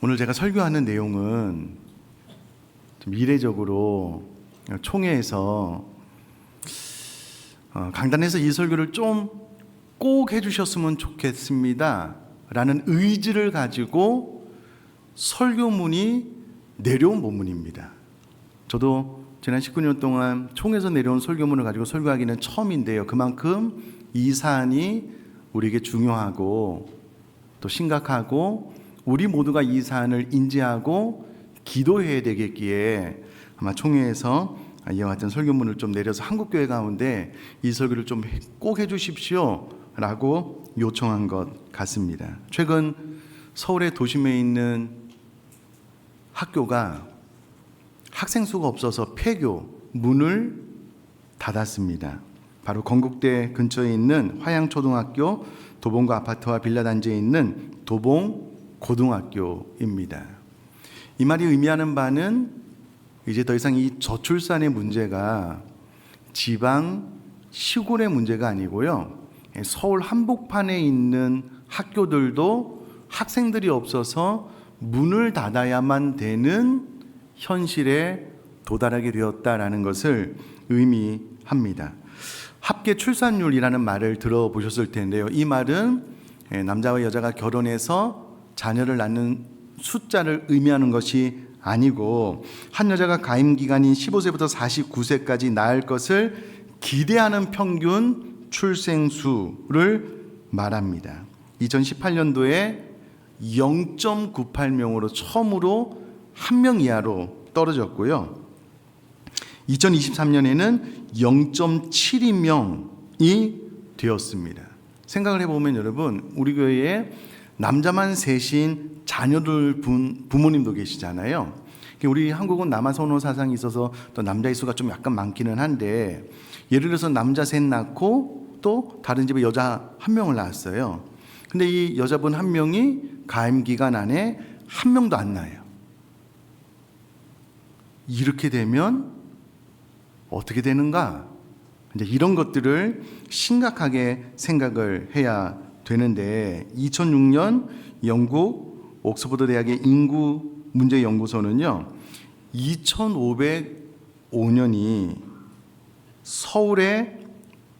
오늘 제가 설교하는 내용은 좀 이례적으로 총회에서 강단에서 이 설교를 좀 꼭 해주셨으면 좋겠습니다 라는 의지를 가지고 설교문이 내려온 본문입니다. 저도 지난 19년 동안 총회에서 내려온 설교문을 가지고 설교하기는 처음인데요, 그만큼 이 사안이 우리에게 중요하고 또 심각하고 우리 모두가 이 사안을 인지하고 기도해야 되겠기에 아마 총회에서 이와 같은 설교문을 좀 내려서 한국교회 가운데 이 설교를 좀 꼭 해주십시오 라고 요청한 것 같습니다. 최근 서울의 도심에 있는 학교가 학생 수가 없어서 폐교 문을 닫았습니다. 바로 건국대 근처에 있는 화양초등학교, 도봉구 아파트와 빌라 단지에 있는 도봉고등학교입니다. 이 말이 의미하는 바는 이제 더 이상 이 저출산의 문제가 지방 시골의 문제가 아니고요, 서울 한복판에 있는 학교들도 학생들이 없어서 문을 닫아야만 되는 현실에 도달하게 되었다라는 것을 의미합니다. 합계 출산율이라는 말을 들어보셨을 텐데요, 이 말은 남자와 여자가 결혼해서 자녀를 낳는 숫자를 의미하는 것이 아니고 한 여자가 가임 기간인 15세부터 49세까지 낳을 것을 기대하는 평균 출생수를 말합니다. 2018년도에 0.98명으로 처음으로 1명 이하로 떨어졌고요. 2023년에는 0.72명이 되었습니다. 생각을 해보면 여러분, 우리 교회에 남자만 셋인 자녀들 부모님도 계시잖아요. 우리 한국은 남아선호 사상이 있어서 또 남자의 수가 좀 약간 많기는 한데, 예를 들어서 남자 셋 낳고 또 다른 집에 여자 한 명을 낳았어요. 근데 이 여자분 한 명이 가임 기간 안에 한 명도 안 낳아요. 이렇게 되면 어떻게 되는가? 이제 이런 것들을 심각하게 생각을 해야 되는데, 2006년 영국 옥스퍼드 대학의 인구 문제 연구소는요, 2505년이 서울의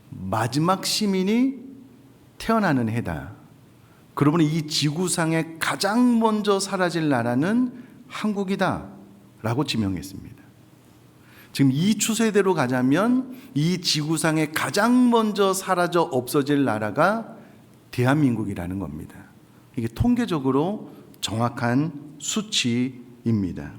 마지막 시민이 태어나는 해다. 그러므로 이 지구상에 가장 먼저 사라질 나라는 한국이다 라고 지명했습니다. 지금 이 추세대로 가자면 이 지구상에 가장 먼저 사라져 없어질 나라가 대한민국이라는 겁니다. 이게 통계적으로 정확한 수치입니다.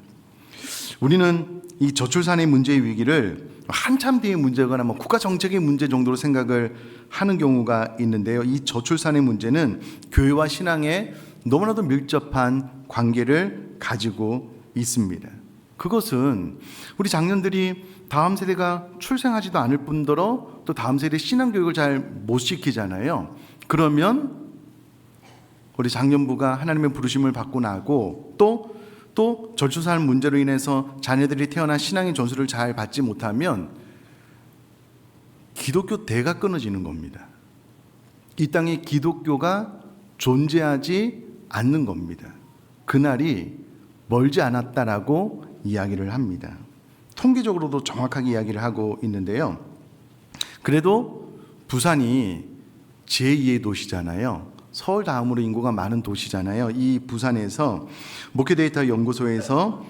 우리는 이 저출산의 문제의 위기를 한참 뒤의 문제거나 국가 정책의 문제 정도로 생각을 하는 경우가 있는데요, 이 저출산의 문제는 교회와 신앙에 너무나도 밀접한 관계를 가지고 있습니다. 그것은 우리 장년들이 다음 세대가 출생하지도 않을 뿐더러 또 다음 세대 신앙교육을 잘 못 시키잖아요. 그러면 우리 장년부가 하나님의 부르심을 받고 나고 또 저출산 문제로 인해서 자녀들이 태어나 신앙의 전수를 잘 받지 못하면 기독교 대가 끊어지는 겁니다. 이 땅에 기독교가 존재하지 않는 겁니다. 그날이 멀지 않았다라고 이야기를 합니다. 통계적으로도 정확하게 이야기를 하고 있는데요, 그래도 부산이 제2의 도시잖아요. 서울 다음으로 인구가 많은 도시잖아요. 이 부산에서 목회데이터 연구소에서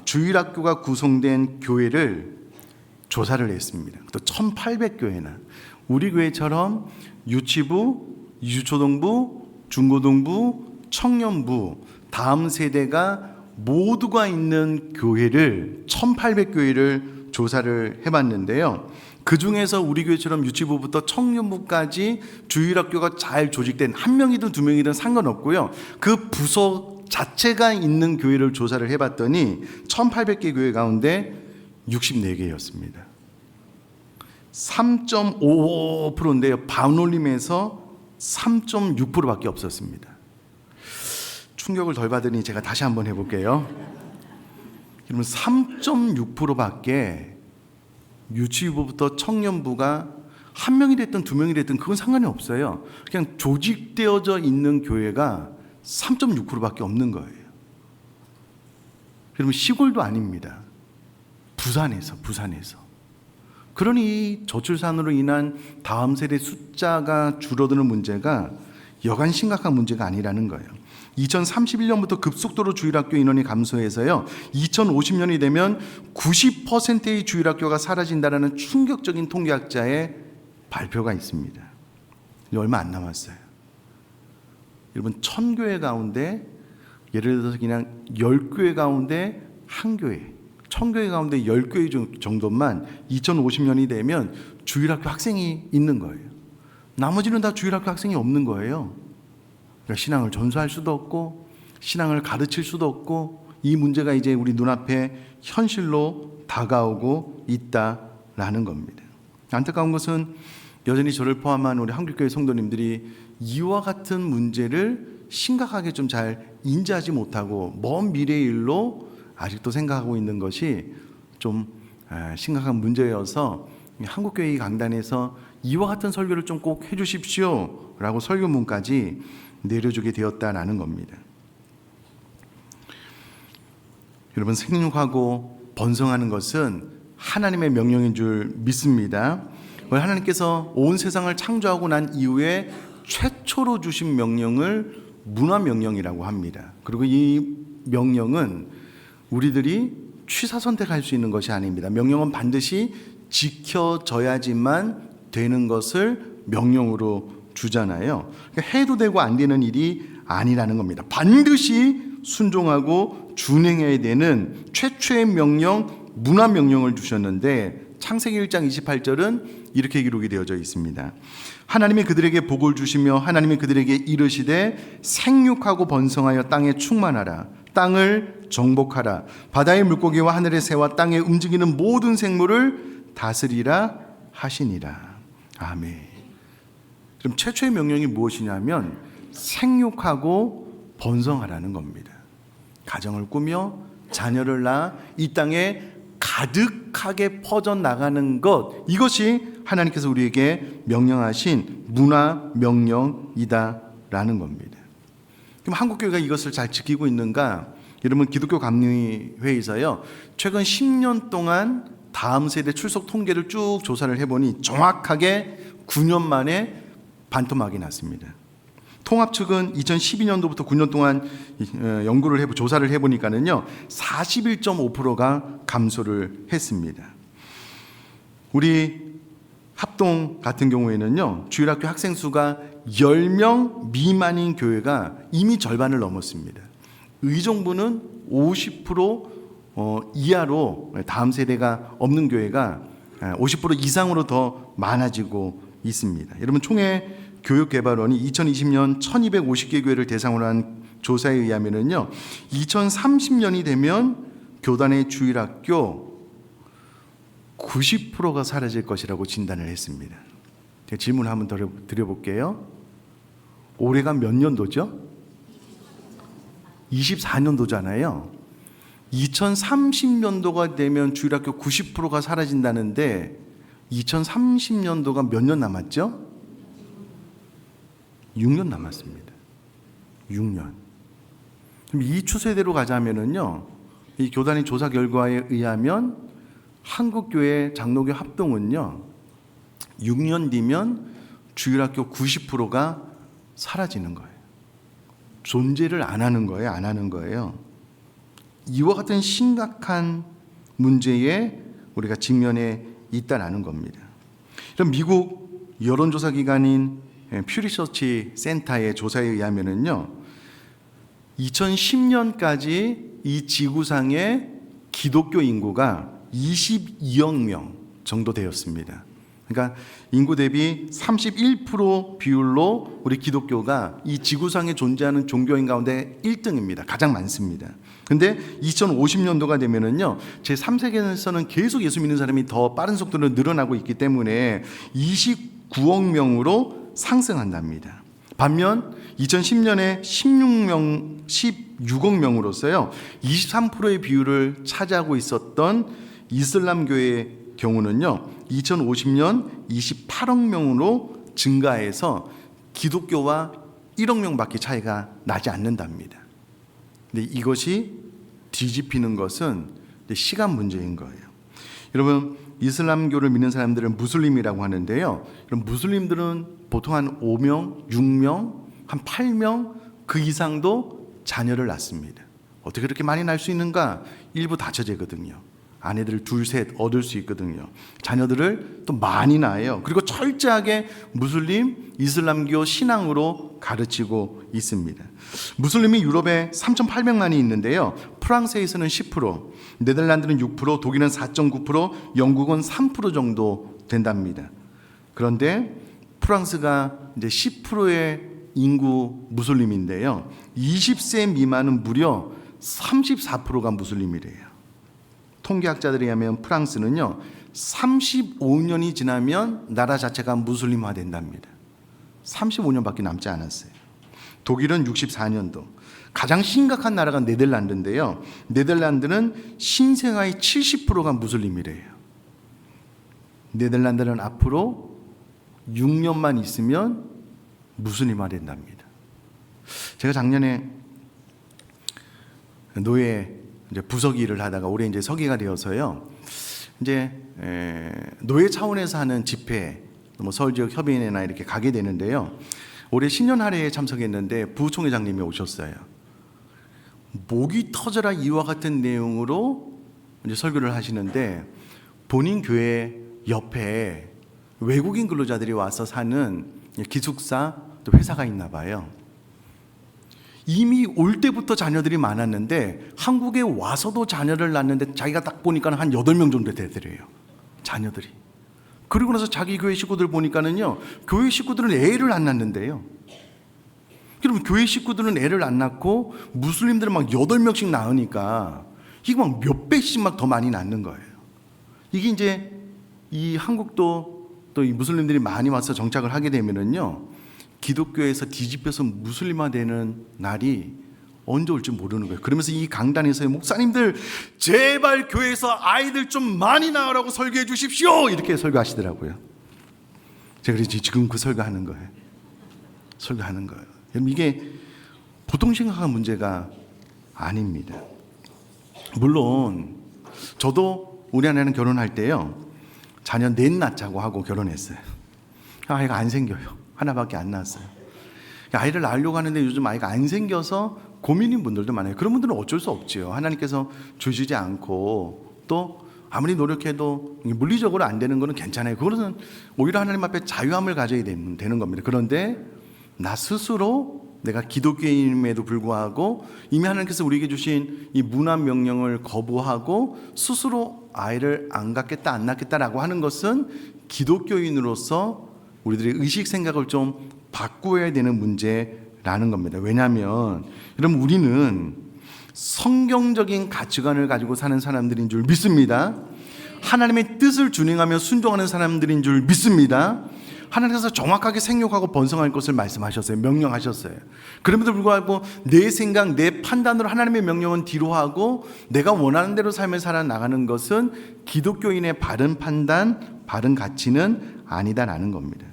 주일학교가 구성된 교회를 조사를 했습니다. 또 1800교회나 우리 교회처럼 유치부, 유초등부, 중고등부, 청년부, 다음 세대가 모두가 있는 교회를 1800교회를 조사를 해봤는데요, 그 중에서 우리 교회처럼 유치부부터 청년부까지 주일학교가 잘 조직된 한 명이든 두 명이든 상관없고요, 그 부서 자체가 있는 교회를 조사를 해봤더니 1800개 교회 가운데 64개였습니다. 3.55%인데요 반올림에서 3.6%밖에 없었습니다. 충격을 덜 받으니 제가 다시 한번 해볼게요. 그러면 3.6%밖에 유치부부터 청년부가 한 명이 됐든 두 명이 됐든 그건 상관이 없어요. 그냥 조직되어져 있는 교회가 3.6%밖에 없는 거예요. 그러면 시골도 아닙니다. 부산에서. 그러니 이 저출산으로 인한 다음 세대 숫자가 줄어드는 문제가 여간 심각한 문제가 아니라는 거예요. 2031년부터 급속도로 주일학교 인원이 감소해서요, 2050년이 되면 90%의 주일학교가 사라진다는 충격적인 통계학자의 발표가 있습니다. 얼마 안 남았어요. 여러분, 1000교회 가운데 예를 들어서 그냥 10교회 가운데 한 교회, 1000교회 가운데 10교회 정도만 2050년이 되면 주일학교 학생이 있는 거예요. 나머지는 다 주일학교 학생이 없는 거예요. 그러니까 신앙을 전수할 수도 없고 신앙을 가르칠 수도 없고, 이 문제가 이제 우리 눈앞에 현실로 다가오고 있다라는 겁니다. 안타까운 것은 여전히 저를 포함한 우리 한국교회 성도님들이 이와 같은 문제를 심각하게 좀 잘 인지하지 못하고 먼 미래의 일로 아직도 생각하고 있는 것이 좀 심각한 문제여서 한국교회 강단에서 이와 같은 설교를 좀 꼭 해주십시오 라고 설교문까지 내려주게 되었다라는 겁니다. 여러분, 생육하고 번성하는 것은 하나님의 명령인 줄 믿습니다. 하나님께서 온 세상을 창조하고 난 이후에 최초로 주신 명령을 문화명령이라고 합니다. 그리고 이 명령은 우리들이 취사 선택할 수 있는 것이 아닙니다. 명령은 반드시 지켜져야지만 되는 것을 명령으로 주잖아요. 그러니까 해도 되고 안 되는 일이 아니라는 겁니다. 반드시 순종하고 준행해야 되는 최초의 명령, 문화명령을 주셨는데, 창세기 1장 28절은 이렇게 기록이 되어져 있습니다. 하나님이 그들에게 복을 주시며 하나님이 그들에게 이르시되 생육하고 번성하여 땅에 충만하라, 땅을 정복하라, 바다의 물고기와 하늘의 새와 땅에 움직이는 모든 생물을 다스리라 하시니라. 아멘. 그럼 최초의 명령이 무엇이냐면 생육하고 번성하라는 겁니다. 가정을 꾸며 자녀를 낳아 이 땅에 가득하게 퍼져나가는 것, 이것이 하나님께서 우리에게 명령하신 문화 명령이다라는 겁니다. 그럼 한국교회가 이것을 잘 지키고 있는가? 여러분, 기독교 감리회에서요, 최근 10년 동안 다음 세대 출석 통계를 쭉 조사를 해보니 정확하게 9년 만에 반토막이 났습니다. 통합 측은 2012년도부터 9년 동안 조사를 해보니까는요, 41.5%가 감소를 했습니다. 우리 합동 같은 경우에는요, 주일학교 학생 수가 10명 미만인 교회가 이미 절반을 넘었습니다. 의정부는 50% 이하로 다음 세대가 없는 교회가 50% 이상으로 더 많아지고 있습니다. 여러분, 총회 교육개발원이 2020년 1250개 교회를 대상으로 한 조사에 의하면요, 2030년이 되면 교단의 주일학교 90%가 사라질 것이라고 진단을 했습니다. 제가 질문 한번 더 드려볼게요. 올해가 몇 년도죠? 24년도잖아요. 2030년도가 되면 주일학교 90%가 사라진다는데 2030년도가 몇 년 남았죠? 6년 남았습니다. 6년. 그럼 이 추세대로 가자면은요, 이 교단의 조사 결과에 의하면 한국교회 장로교 합동은요, 6년 뒤면 주일학교 90%가 사라지는 거예요. 존재를 안 하는 거예요. 이와 같은 심각한 문제에 우리가 직면해 있다라는 겁니다. 그럼 미국 여론조사 기관인 퓨리서치 센터의 조사에 의하면은요, 2010년까지 이 지구상의 기독교 인구가 22억 명 정도 되었습니다. 그러니까 인구 대비 31% 비율로 우리 기독교가 이 지구상에 존재하는 종교인 가운데 1등입니다. 가장 많습니다. 근데 2050년도가 되면은요, 제3세계에서는 계속 예수 믿는 사람이 더 빠른 속도로 늘어나고 있기 때문에 29억 명으로 상승한답니다. 반면 2010년에 16억 명으로서요, 23%의 비율을 차지하고 있었던 이슬람교의 경우는요, 2050년 28억 명으로 증가해서 기독교와 1억 명밖에 차이가 나지 않는답니다. 근데 이것이 뒤집히는 것은 시간 문제인 거예요. 여러분, 이슬람교를 믿는 사람들은 무슬림이라고 하는데요. 그럼 무슬림들은 보통 한 5명, 6명, 한 8명 그 이상도 자녀를 낳습니다. 어떻게 그렇게 많이 낳을 수 있는가? 일부 다처제거든요. 아내들을 둘, 셋 얻을 수 있거든요. 자녀들을 또 많이 낳아요. 그리고 철저하게 무슬림, 이슬람교 신앙으로 가르치고 있습니다. 무슬림이 유럽에 3,800만이 있는데요. 프랑스에서는 10%, 네덜란드는 6%, 독일은 4.9%, 영국은 3% 정도 된답니다. 그런데 프랑스가 이제 10%의 인구 무슬림인데요. 20세 미만은 무려 34%가 무슬림이래요. 통계학자들에 의하면 프랑스는요 35년이 지나면 나라 자체가 무슬림화 된답니다. 35년밖에 남지 않았어요. 독일은 64년도. 가장 심각한 나라가 네덜란드인데요. 네덜란드는 신생아의 70%가 무슬림이래요. 네덜란드는 앞으로 6년만 있으면 무슬림화 된답니다. 제가 작년에 노예 이제 부서기 일을 하다가 올해 이제 서기가 되어서요. 이제 노예 차원에서 하는 집회, 뭐 서울 지역 협의회나 이렇게 가게 되는데요. 올해 신년 할애에 참석했는데 부총회장님이 오셨어요. 목이 터져라 이와 같은 내용으로 이제 설교를 하시는데 본인 교회 옆에 외국인 근로자들이 와서 사는 기숙사 또 회사가 있나 봐요. 이미 올 때부터 자녀들이 많았는데 한국에 와서도 자녀를 낳는데 자기가 딱 보니까 한 8명 정도 되더래요. 자녀들이. 그리고 나서 자기 교회 식구들 보니까는요. 교회 식구들은 애를 안 낳는데요. 그러면 교회 식구들은 애를 안 낳고 무슬림들은 막 8명씩 낳으니까 이게 막 몇 배씩 막 더 많이 낳는 거예요. 이게 이제 이 한국도 또 이 무슬림들이 많이 와서 정착을 하게 되면은요. 기독교에서 뒤집혀서 무슬림화 되는 날이 언제 올지 모르는 거예요. 그러면서 이 강단에서의 목사님들 제발 교회에서 아이들 좀 많이 낳으라고 설교해 주십시오 이렇게 설교하시더라고요. 제가 그래서 지금 그 설교하는 거예요. 설교하는 거예요. 여러분 이게 보통 심각한 문제가 아닙니다. 물론 저도 우리 아내는 결혼할 때요 자녀 넷 낳자고 하고 결혼했어요. 아이가 안 생겨요. 하나밖에 안 낳았어요. 아이를 낳으려고 하는데 요즘 아이가 안 생겨서 고민인 분들도 많아요. 그런 분들은 어쩔 수 없지요. 하나님께서 주시지 않고 또 아무리 노력해도 물리적으로 안 되는 거는 괜찮아요. 그거는 오히려 하나님 앞에 자유함을 가져야 되는 겁니다. 그런데 나 스스로 내가 기독교인임에도 불구하고 이미 하나님께서 우리에게 주신 이 문화 명령을 거부하고 스스로 아이를 안 갖겠다 안 낳겠다라고 하는 것은 기독교인으로서 우리들의 의식 생각을 좀 바꾸어야 되는 문제라는 겁니다. 왜냐하면 여러분 우리는 성경적인 가치관을 가지고 사는 사람들인 줄 믿습니다. 하나님의 뜻을 준행하며 순종하는 사람들인 줄 믿습니다. 하나님께서 정확하게 생육하고 번성할 것을 말씀하셨어요. 명령하셨어요. 그럼에도 불구하고 내 생각, 내 판단으로 하나님의 명령은 뒤로 하고 내가 원하는 대로 삶을 살아나가는 것은 기독교인의 바른 판단, 바른 가치는 아니다라는 겁니다.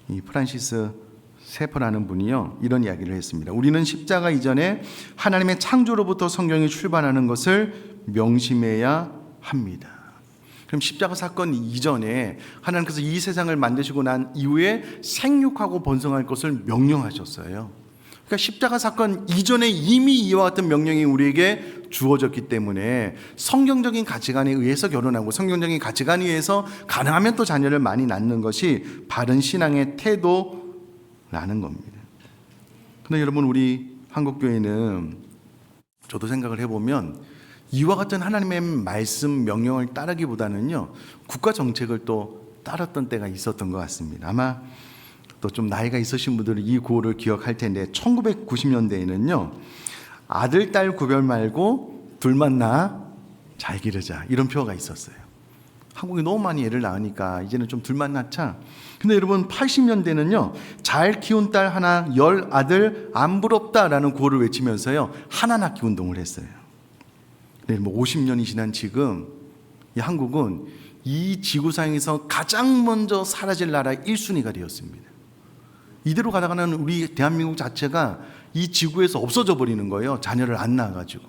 이 프란시스 세퍼라는 분이요 이런 이야기를 했습니다. 우리는 십자가 이전에 하나님의 창조로부터 성경이 출발하는 것을 명심해야 합니다. 그럼 십자가 사건 이전에 하나님께서 이 세상을 만드시고 난 이후에 생육하고 번성할 것을 명령하셨어요. 그러니까 십자가 사건 이전에 이미 이와 같은 명령이 우리에게 주어졌기 때문에 성경적인 가치관에 의해서 결혼하고 성경적인 가치관에 의해서 가능하면 또 자녀를 많이 낳는 것이 바른 신앙의 태도라는 겁니다. 그런데 여러분 우리 한국교회는 저도 생각을 해보면 이와 같은 하나님의 말씀 명령을 따르기보다는요 국가 정책을 또 따랐던 때가 있었던 것 같습니다. 아마 또 좀 나이가 있으신 분들은 이 구호를 기억할 텐데 1990년대에는요 아들 딸 구별 말고 둘만 낳아 잘 기르자 이런 표가 있었어요. 한국이 너무 많이 애를 낳으니까 이제는 좀 둘만 낳자. 근데 여러분 80년대는요 잘 키운 딸 하나 10 아들 안 부럽다라는 구호를 외치면서요 하나 낳기 운동을 했어요. 네, 뭐 50년이 지난 지금 이 한국은 이 지구상에서 가장 먼저 사라질 나라 1순위가 되었습니다. 이대로 가다가는 우리 대한민국 자체가 이 지구에서 없어져 버리는 거예요. 자녀를 안 낳아가지고.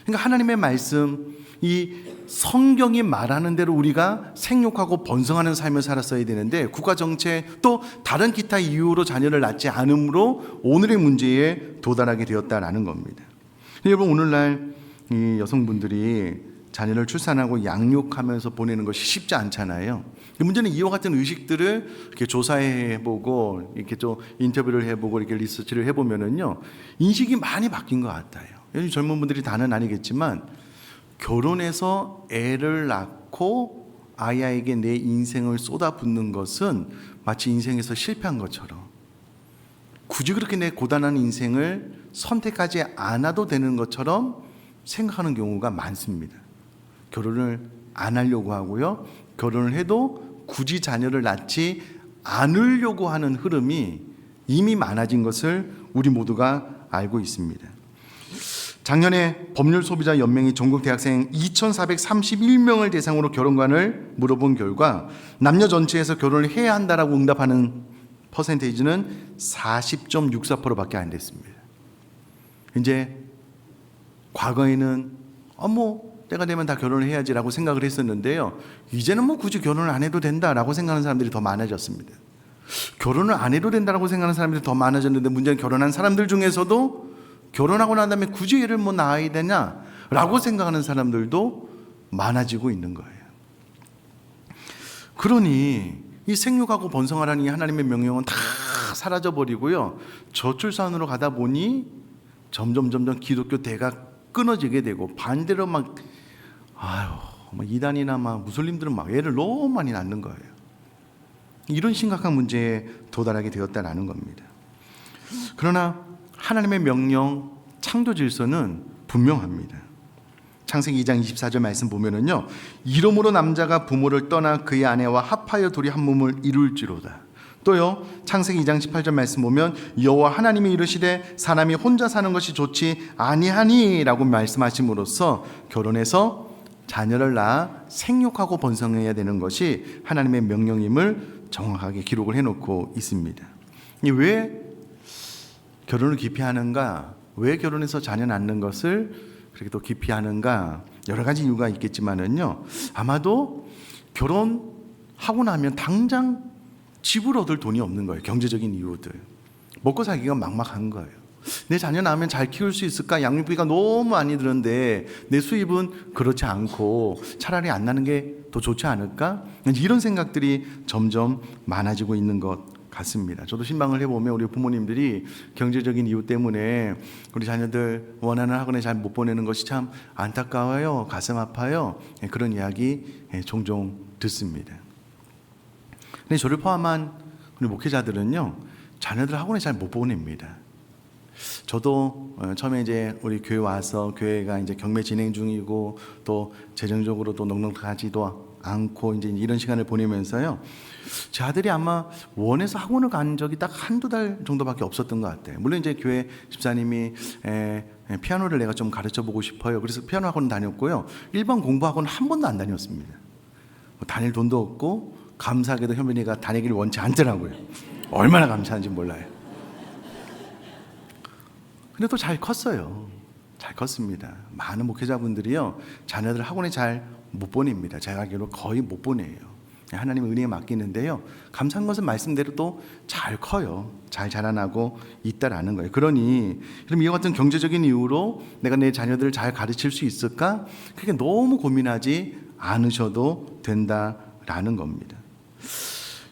그러니까 하나님의 말씀, 이 성경이 말하는 대로 우리가 생육하고 번성하는 삶을 살았어야 되는데 국가 정책 또 다른 기타 이유로 자녀를 낳지 않음으로 오늘의 문제에 도달하게 되었다라는 겁니다. 여러분, 오늘날 이 여성분들이 자녀를 출산하고 양육하면서 보내는 것이 쉽지 않잖아요. 문제는 이와 같은 의식들을 이렇게 조사해보고 이렇게 좀 인터뷰를 해보고 이렇게 리서치를 해보면은요, 인식이 많이 바뀐 것 같아요. 요즘 젊은 분들이 다는 아니겠지만 결혼해서 애를 낳고 아이에게 내 인생을 쏟아붓는 것은 마치 인생에서 실패한 것처럼, 굳이 그렇게 내 고단한 인생을 선택하지 않아도 되는 것처럼 생각하는 경우가 많습니다. 결혼을 안 하려고 하고요, 결혼을 해도 굳이 자녀를 낳지 않으려고 하는 흐름이 이미 많아진 것을 우리 모두가 알고 있습니다. 작년에 법률소비자연맹이 전국 대학생 2,431명을 대상으로 결혼관을 물어본 결과 남녀 전체에서 결혼을 해야 한다라고 응답하는 퍼센테이지는 40.64%밖에 안 됐습니다. 이제 과거에는 때가 되면 다 결혼을 해야지라고 생각을 했었는데요, 이제는 굳이 결혼을 안 해도 된다라고 생각하는 사람들이 더 많아졌습니다. 결혼을 안 해도 된다라고 생각하는 사람들이 더 많아졌는데, 문제는 결혼한 사람들 중에서도 결혼하고 난 다음에 굳이 애를 낳아야 되냐라고 생각하는 사람들도 많아지고 있는 거예요. 그러니 이 생육하고 번성하라는 이 하나님의 명령은 다 사라져버리고요, 저출산으로 가다 보니 점점 기독교 대가 끊어지게 되고, 반대로 이단이나 무슬림들은 애를 너무 많이 낳는 거예요. 이런 심각한 문제에 도달하게 되었다는 겁니다. 그러나 하나님의 명령, 창조 질서는 분명합니다. 창세기 2장 24절 말씀 보면은요, 이름으로 남자가 부모를 떠나 그의 아내와 합하여 둘이 한 몸을 이룰지로다. 또요, 창세기 2장 18절 말씀 보면 여호와 하나님이 이르시되 사람이 혼자 사는 것이 좋지 아니하니 라고 말씀하심으로써 결혼해서 자녀를 낳아 생육하고 번성해야 되는 것이 하나님의 명령임을 정확하게 기록을 해놓고 있습니다. 왜 결혼을 기피하는가? 왜 결혼해서 자녀 낳는 것을 그렇게 또 기피하는가? 여러 가지 이유가 있겠지만은요, 아마도 결혼하고 나면 당장 집을 얻을 돈이 없는 거예요. 경제적인 이유들, 먹고 살기가 막막한 거예요. 내 자녀 낳으면 잘 키울 수 있을까? 양육비가 너무 많이 드는데 내 수입은 그렇지 않고 차라리 안 나는 게 더 좋지 않을까? 이런 생각들이 점점 많아지고 있는 것 같습니다. 저도 신방을 해보면 우리 부모님들이 경제적인 이유 때문에 우리 자녀들 원하는 학원에 잘 못 보내는 것이 참 안타까워요, 가슴 아파요, 그런 이야기 종종 듣습니다. 근데 저를 포함한 우리 목회자들은요, 자녀들 학원에 잘 못 보냅니다. 저도 처음에 이제 우리 교회 와서 교회가 이제 경매 진행 중이고 또 재정적으로 또 넉넉하지도 않고 이제 이런 시간을 보내면서요, 제 아들이 아마 원해서 학원을 간 적이 딱 한두 달 정도밖에 없었던 것 같아요. 물론 이제 교회 집사님이 피아노를 내가 좀 가르쳐 보고 싶어요. 그래서 피아노 학원 다녔고요, 일반 공부 학원 한 번도 안 다녔습니다. 다닐 돈도 없고 감사하게도 현민이가 다니기를 원치 않더라고요. 얼마나 감사한지 몰라요. 근데 또 잘 컸어요. 잘 컸습니다. 많은 목회자분들이요, 자녀들 학원에 잘 못 보냅니다. 제가 알기로 거의 못 보내요. 하나님의 은혜에 맡기는데요, 감사한 것은 말씀대로 또 잘 커요. 잘 자라나고 있다라는 거예요. 그러니 그럼 이와 같은 경제적인 이유로 내가 내 자녀들을 잘 가르칠 수 있을까? 그게 너무 고민하지 않으셔도 된다라는 겁니다.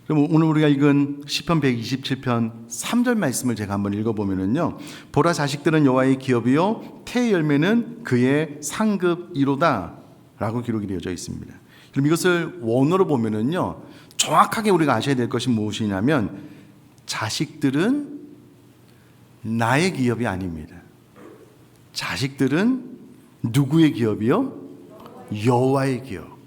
그럼 오늘 우리가 읽은 시편 127편 3절 말씀을 제가 한번 읽어보면은요, 보라, 자식들은 여호와의 기업이요 태의 열매는 그의 상급이로다 라고 기록이 되어져 있습니다. 그럼 이것을 원어로 보면은요, 정확하게 우리가 아셔야 될 것이 무엇이냐면, 자식들은 나의 기업이 아닙니다. 자식들은 누구의 기업이요? 여호와의 기업,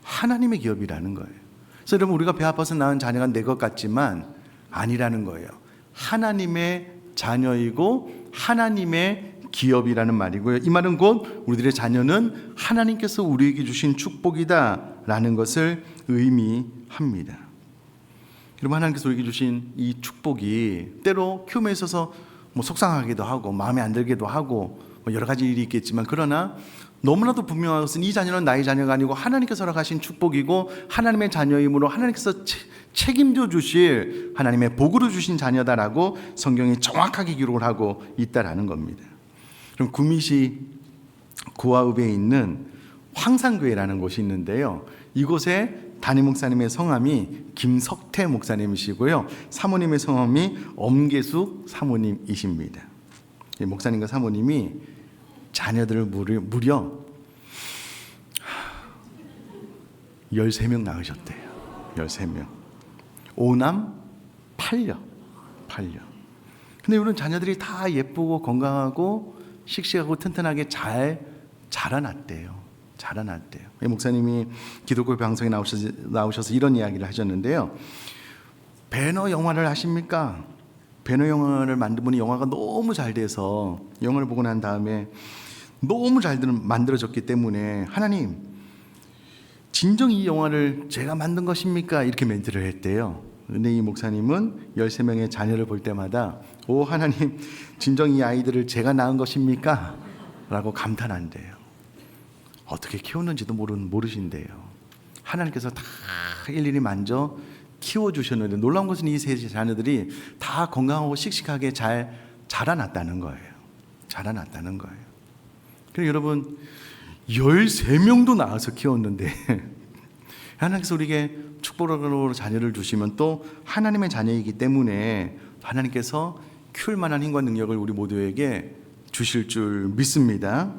하나님의 기업이라는 거예요. 그래서 여러분, 우리가 배 아파서 낳은 자녀가 내 것 같지만 아니라는 거예요. 하나님의 자녀이고 하나님의 기업이라는 말이고요. 이 말은 곧 우리들의 자녀는 하나님께서 우리에게 주신 축복이다라는 것을 의미합니다. 여러분, 하나님께서 우리에게 주신 이 축복이 때로 키움에 있어서 뭐 속상하기도 하고 마음에 안 들기도 하고 뭐 여러 가지 일이 있겠지만, 그러나 너무나도 분명한 것은 이 자녀는 나의 자녀가 아니고 하나님께서 허락하신 축복이고 하나님의 자녀이므로 하나님께서 책임져 주실 하나님의 복으로 주신 자녀다라고 성경이 정확하게 기록을 하고 있다라는 겁니다. 그럼 구미시 구화읍에 있는 황산교회라는 곳이 있는데요, 이곳에 담임 목사님의 성함이 김석태 목사님이시고요, 사모님의 성함이 엄계숙 사모님이십니다. 이 목사님과 사모님이 자녀들을 무려 13명 낳으셨대요. 13명. 5남 8녀. 근데 이런 자녀들이 다 예쁘고 건강하고 씩씩하고 튼튼하게 잘 자라났대요. 이 목사님이 기독교 방송에 나오셔서 이런 이야기를 하셨는데요. 배너 영화를 아십니까? 배너 영화를 만든 분이 영화가 너무 잘 돼서 영화를 보고 난 다음에 너무 잘 만들어졌기 때문에 하나님, 진정 이 영화를 제가 만든 것입니까? 이렇게 멘트를 했대요. 근데 이 목사님은 13명의 자녀를 볼 때마다 오 하나님, 진정 이 아이들을 제가 낳은 것입니까? 라고 감탄한대요. 어떻게 키웠는지도 모르신대요. 하나님께서 다 일일이 만져 키워주셨는데, 놀라운 것은 이 세 자녀들이 다 건강하고 씩씩하게 잘 자라났다는 거예요. 그리고 여러분, 13명도 낳아서 키웠는데 하나님께서 우리에게 축복으로 자녀를 주시면 또 하나님의 자녀이기 때문에 하나님께서 키울 만한 힘과 능력을 우리 모두에게 주실 줄 믿습니다.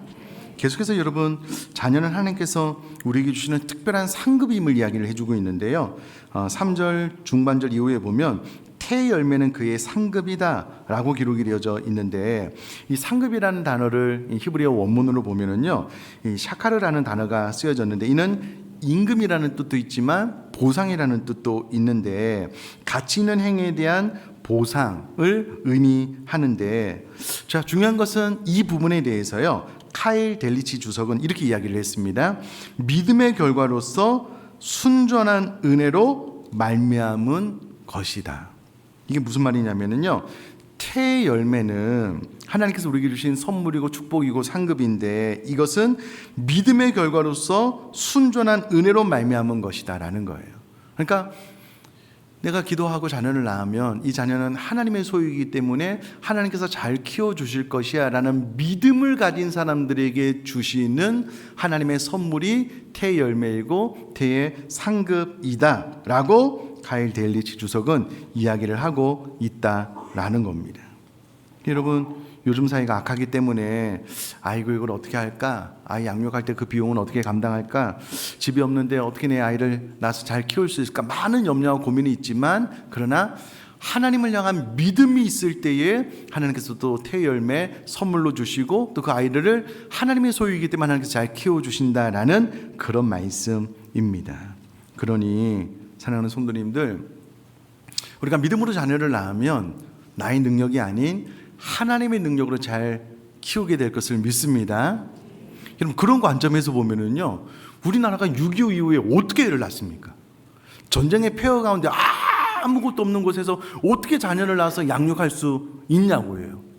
계속해서 여러분, 자녀는 하나님께서 우리에게 주시는 특별한 상급임을 이야기를 해주고 있는데요, 3절 중반절 이후에 보면 태 열매는 그의 상급이다 라고 기록이 되어져 있는데, 이 상급이라는 단어를 히브리어 원문으로 보면은요, 이 샤카르라는 단어가 쓰여졌는데, 이는 임금이라는 뜻도 있지만 보상이라는 뜻도 있는데, 가치 있는 행위에 대한 보상을 의미하는데, 자, 중요한 것은 이 부분에 대해서요, 카일 델리치 주석은 이렇게 이야기를 했습니다. 믿음의 결과로서 순전한 은혜로 말미암은 것이다. 이게 무슨 말이냐면요, 태 열매는 하나님께서 우리에게 주신 선물이고 축복이고 상급인데, 이것은 믿음의 결과로서 순전한 은혜로 말미암은 것이다 라는 거예요. 그러니까 내가 기도하고 자녀를 낳으면 이 자녀는 하나님의 소유이기 때문에 하나님께서 잘 키워주실 것이야 라는 믿음을 가진 사람들에게 주시는 하나님의 선물이 태 열매이고 태의 상급이다 라고 카일 델리치 주석은 이야기를 하고 있다라는 겁니다. 여러분, 요즘 사회가 악하기 때문에 아이고 이걸 어떻게 할까? 아이 양육할 때 그 비용은 어떻게 감당할까? 집이 없는데 어떻게 내 아이를 낳아서 잘 키울 수 있을까? 많은 염려와 고민이 있지만, 그러나 하나님을 향한 믿음이 있을 때에 하나님께서 또 태열매 선물로 주시고 또 그 아이들을 하나님의 소유이기 때문에 하나님께서 잘 키워주신다라는 그런 말씀입니다. 그러니 사랑하는 성도님들, 우리가 믿음으로 자녀를 낳으면 나의 능력이 아닌 하나님의 능력으로 잘 키우게 될 것을 믿습니다. 여러분, 그런 관점에서 보면은요, 우리나라가 6.25 이후에 어떻게 애를 낳습니까? 전쟁의 폐허 가운데 아무것도 없는 곳에서 어떻게 자녀를 낳아서 양육할 수 있냐고요.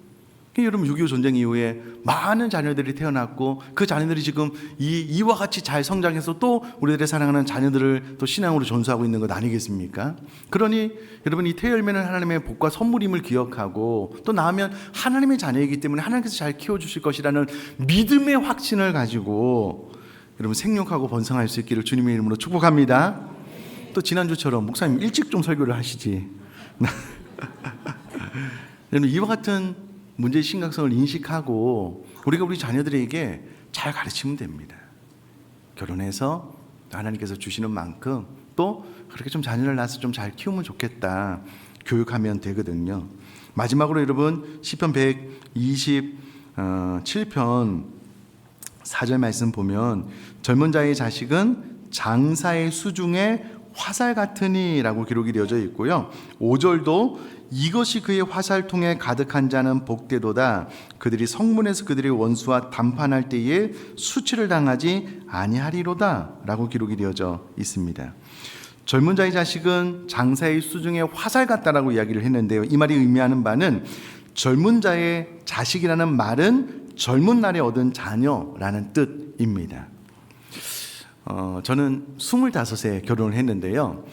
여러분, 6.25 전쟁 이후에 많은 자녀들이 태어났고 그 자녀들이 지금 이와 같이 잘 성장해서 또 우리들의 사랑하는 자녀들을 또 신앙으로 전수하고 있는 것 아니겠습니까? 그러니 여러분, 이 태열매는 하나님의 복과 선물임을 기억하고 또 낳으면 하나님의 자녀이기 때문에 하나님께서 잘 키워주실 것이라는 믿음의 확신을 가지고 여러분 생육하고 번성할 수 있기를 주님의 이름으로 축복합니다. 또 지난주처럼 목사님 일찍 좀 설교를 하시지. 여러분, 이와 같은 문제의 심각성을 인식하고 우리가 우리 자녀들에게 잘 가르치면 됩니다. 결혼해서 하나님께서 주시는 만큼 또 그렇게 좀 자녀를 낳아서 좀 잘 키우면 좋겠다, 교육하면 되거든요. 마지막으로 여러분, 시편 127편 4절 말씀 보면 젊은 자의 자식은 장사의 수중에 화살 같으니 라고 기록이 되어져 있고요. 5절도 이것이 그의 화살통에 가득한 자는 복되도다. 그들이 성문에서 그들의 원수와 담판할 때에 수치를 당하지 아니하리로다 라고 기록이 되어져 있습니다. 젊은 자의 자식은 장사의 수중에 화살 같다라고 이야기를 했는데요, 이 말이 의미하는 바는 젊은 자의 자식이라는 말은 젊은 날에 얻은 자녀라는 뜻입니다. 저는 25세 결혼을 했는데요.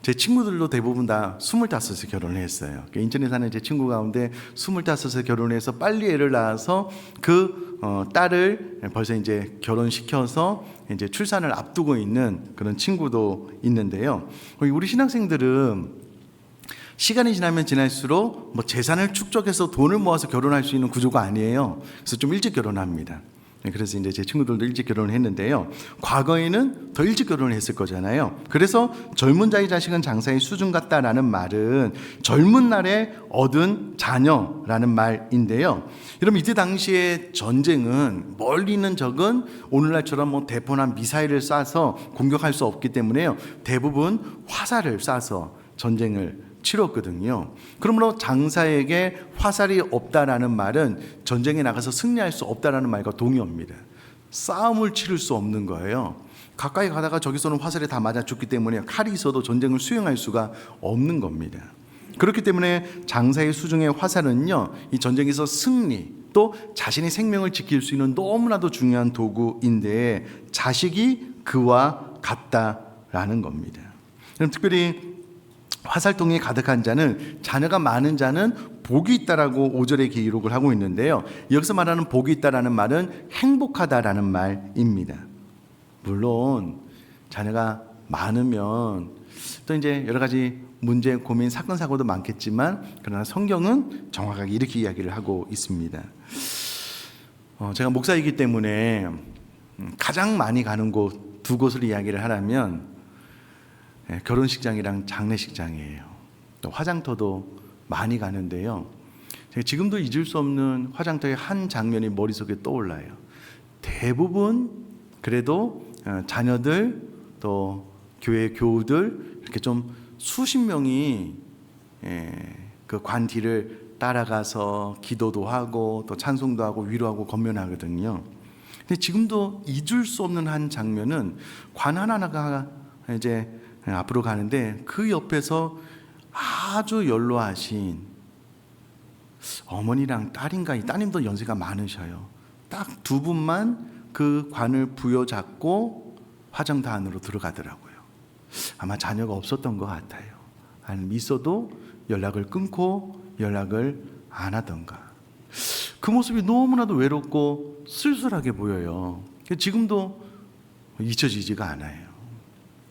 제 친구들도 대부분 다 25세 결혼을 했어요. 인천에 사는 제 친구 가운데 25세 결혼해서 빨리 애를 낳아서 그 딸을 벌써 이제 결혼시켜서 이제 출산을 앞두고 있는 그런 친구도 있는데요. 우리 신학생들은 시간이 지나면 지날수록 뭐 재산을 축적해서 돈을 모아서 결혼할 수 있는 구조가 아니에요. 그래서 좀 일찍 결혼합니다. 그래서 이제 제 친구들도 일찍 결혼을 했는데요. 과거에는 더 일찍 결혼을 했을 거잖아요. 그래서 젊은 자의 자식은 장사의 수준 같다라는 말은 젊은 날에 얻은 자녀라는 말인데요. 여러분, 이때 당시에 전쟁은 멀리 있는 적은 오늘날처럼 뭐 대포나 미사일을 쏴서 공격할 수 없기 때문에요. 대부분 화살을 쏴서 전쟁을 치렀거든요. 그러므로 장사에게 화살이 없다라는 말은 전쟁에 나가서 승리할 수 없다라는 말과 동의어입니다. 싸움을 치를 수 없는 거예요. 가까이 가다가 저기서는 화살이 다 맞아 죽기 때문에 칼이 있어도 전쟁을 수행할 수가 없는 겁니다. 그렇기 때문에 장사의 수중의 화살은요, 이 전쟁에서 승리 또 자신의 생명을 지킬 수 있는 너무나도 중요한 도구인데 자식이 그와 같다라는 겁니다. 그럼 특별히 화살통이 가득한 자는, 자녀가 많은 자는 복이 있다라고 5절에 기록을 하고 있는데요. 여기서 말하는 복이 있다라는 말은 행복하다라는 말입니다. 물론 자녀가 많으면 또 이제 여러 가지 문제, 고민, 사건, 사고도 많겠지만 그러나 성경은 정확하게 이렇게 이야기를 하고 있습니다. 제가 목사이기 때문에 가장 많이 가는 곳 두 곳을 이야기를 하라면 결혼식장이랑 장례식장이에요. 또 화장터도 많이 가는데요. 제가 지금도 잊을 수 없는 화장터의 한 장면이 머릿속에 떠올라요. 대부분 그래도 자녀들 또 교회 교우들 이렇게 좀 수십 명이 그 관 뒤를 따라가서 기도도 하고 또 찬송도 하고 위로하고 권면하거든요. 근데 지금도 잊을 수 없는 한 장면은 관 하나가 이제 앞으로 가는데 그 옆에서 아주 연로하신 어머니랑 딸인가, 이 따님도 연세가 많으셔요. 딱 두 분만 그 관을 부여잡고 화장터 안으로 들어가더라고요. 아마 자녀가 없었던 것 같아요. 아니면 있어도 연락을 끊고 연락을 안 하던가. 그 모습이 너무나도 외롭고 쓸쓸하게 보여요. 지금도 잊혀지지가 않아요.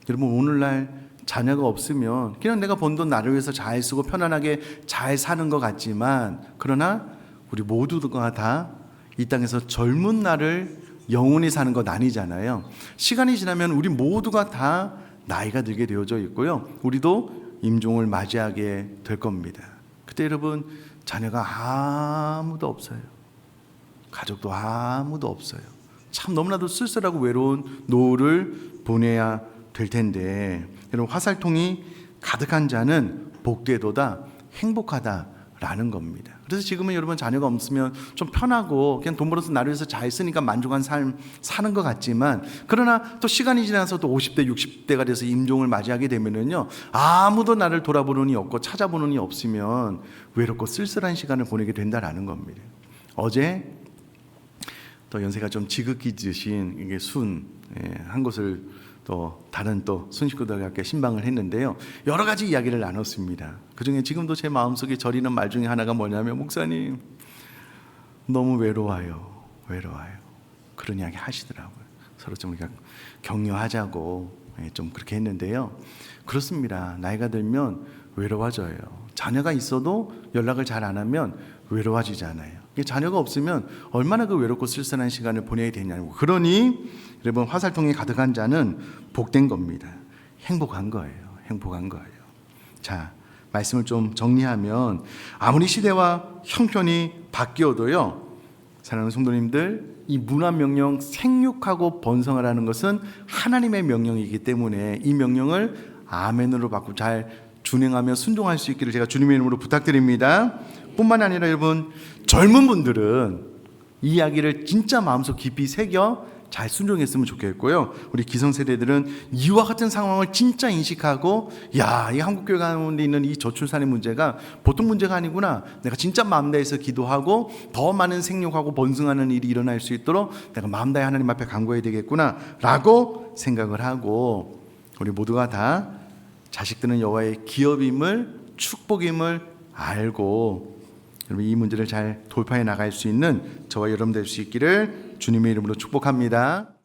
여러분, 오늘날 자녀가 없으면 그냥 내가 번 돈 나를 위해서 잘 쓰고 편안하게 잘 사는 것 같지만, 그러나 우리 모두가 다 이 땅에서 젊은 날을 영원히 사는 것 아니잖아요. 시간이 지나면 우리 모두가 다 나이가 들게 되어져 있고요. 우리도 임종을 맞이하게 될 겁니다. 그때 여러분, 자녀가 아무도 없어요. 가족도 아무도 없어요. 참 너무나도 쓸쓸하고 외로운 노후를 보내야 될 텐데, 여러분, 화살통이 가득한 자는 복되도다, 행복하다라는 겁니다. 그래서 지금은 여러분 자녀가 없으면 좀 편하고 그냥 돈 벌어서 나를 위해서 잘 쓰니까 만족한 삶 사는 것 같지만, 그러나 또 시간이 지나서 또 50대 60대가 돼서 임종을 맞이하게 되면은요, 아무도 나를 돌아보는 이 없고 찾아보는 이 없으면 외롭고 쓸쓸한 시간을 보내게 된다라는 겁니다. 어제 또 연세가 좀 지극히 드신 이게 한 곳을 또 다른 또 순식구들과 함께 신방을 했는데요. 여러 가지 이야기를 나눴습니다. 그중에 지금도 제 마음속에 저리는 말 중에 하나가 뭐냐면, 목사님 너무 외로워요. 그런 이야기 하시더라고요. 서로 좀 우리가 격려하자고 좀 그렇게 했는데요. 그렇습니다. 나이가 들면 외로워져요. 자녀가 있어도 연락을 잘 안 하면 외로워지잖아요. 자녀가 없으면 얼마나 그 외롭고 쓸쓸한 시간을 보내야 되냐고. 그러니 여러분, 화살통이 가득한 자는 복된 겁니다. 행복한 거예요. 자, 말씀을 좀 정리하면, 아무리 시대와 형편이 바뀌어도요, 사랑하는 성도님들, 이 문화명령 생육하고 번성하라는 것은 하나님의 명령이기 때문에 이 명령을 아멘으로 받고 잘 준행하며 순종할 수 있기를 제가 주님의 이름으로 부탁드립니다. 뿐만 아니라 여러분, 젊은 분들은 이 이야기를 진짜 마음속 깊이 새겨 잘 순종했으면 좋겠고요. 우리 기성세대들은 이와 같은 상황을 진짜 인식하고, 야, 이 한국교회 가운데 있는 이 저출산의 문제가 보통 문제가 아니구나. 내가 진짜 마음 다해서 기도하고 더 많은 생육하고 번성하는 일이 일어날 수 있도록 내가 마음 다해 하나님 앞에 간구해야 되겠구나 라고 생각을 하고, 우리 모두가 다 자식들은 여호와의 기업임을, 축복임을 알고 여러분 이 문제를 잘 돌파해 나갈 수 있는 저와 여러분 될 수 있기를 주님의 이름으로 축복합니다.